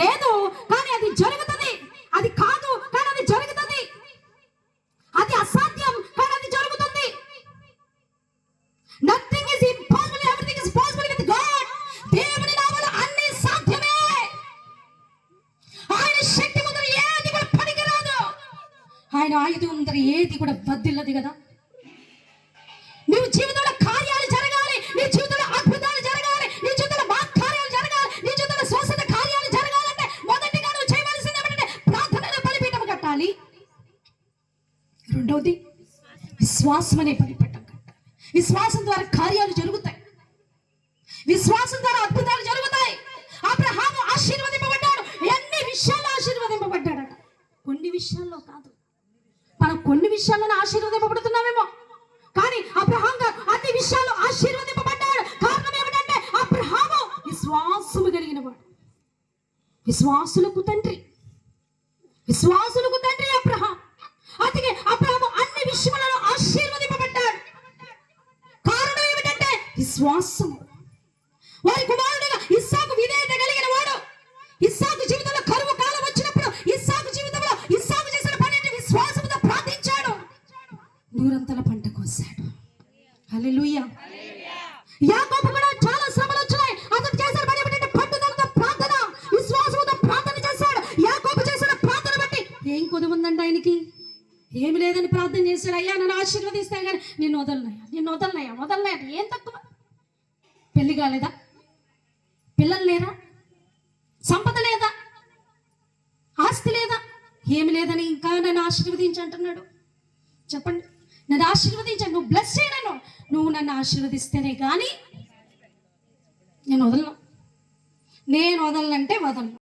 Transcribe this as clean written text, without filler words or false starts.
లేదు కానీ అది జరుగుతుంది. అది కాదు కానీ అది జరుగుతుంది. అది అసాధ్యం కానీ అది జరుగుతుంది. Nothing is impossible, everything is possible with God. దేవుని నామములో అన్ని సాధ్యమే. ఆయన శక్తి ముందర ఏది కూడా పనికిరాదు. ఆయన ఆయుధం ముందర ఏది కూడా వదిల్లదు కదా. నీవు జీవితంలో కార్యాలు జరగాలి, నీ జీవితంలో అద్భుతాలు జరగాలి, నీ జీవితంలో కార్యాలు జరగాలి, నీ జీవితంలో స్వస్థత కార్యాలు జరగాలంటే మొదటిగా నువ్వు చేయవలసింది ఏమంటే ప్రార్థనలో బలిపీఠం కట్టాలి. రెండవది విశ్వాసం అనే బలిపీఠం కట్టాలి. విశ్వాసం ద్వారా కార్యాలు జరుగుతాయి. విశ్వాసం ద్వారా అద్భుతాలు జరుగుతాయి. అబ్రహాము ఆశీర్వదింపబడ్డాడు. ఎన్ని విషయాల్లో ఆశీర్వదింపబడ్డాడట. కొన్ని విషయాల్లో కాదు. మనం కొన్ని విషయాల్లో ఆశీర్వదింపబడుతున్నామేమో, కానీ అబ్రహాం గారు అన్ని విషయాల్లో ఆశీర్వదింపబడ్డాడు. కారణం ఏమిటంటే అబ్రహాము విశ్వాసము కలిగిన వాడు. విశ్వాసులకు తండ్రి, విశ్వాసులకు తండ్రి అబ్రహాం. అందుకే అబ్రహాము అన్ని విషయాలలో ఆశీర్వదింపబడ్డాడు. కారణం ఏమిటంటే విశ్వాసము. వారి కుమారుడిగా ఇస్సాకు విధేయత కలిగిన వాడు. ఇస్సాకు జీవితంలో కరువు కాలం వచ్చినప్పుడు ఇస్సాకు జీవితంలో ఇస్సాకు చేసిన పని అంటే విశ్వాసంతో ప్రార్థించాడు. నూరంతల పంట కోసాడు. హల్లెలూయా. యాకోబు కూడా చాలా శ్రమలు వచ్చినాయి. అతను చేసిన పని ఏమిటంటే పట్టుదలతో ప్రార్థన, విశ్వాసంతో ప్రార్థన చేశాడు. యాకోబు చేసిన ప్రార్థన బట్టి ఏం కొదువుందండి ఆయనకి? ఏమి లేదని ప్రార్థన చేశాడు. అయ్యా నన్ను ఆశీర్వదిస్తే కానీ నిన్ను వదలనయ్యా, నిన్ను వదలనయ్యా, వదలనయ్యా. ఏం తక్కువ? పెళ్లి కాలేదా? పిల్లలు లేరా? సంపద లేదా? ఆస్తి లేదా? ఏమి లేదని ఇంకా నన్ను ఆశీర్వదించి అంటున్నాడు. చెప్పండి, నన్ను ఆశీర్వదించాను, నువ్వు బ్లెస్ చేయను, నువ్వు నన్ను ఆశీర్వదిస్తేనే కానీ నేను వదలను. నేను వదలనంటే వదలను.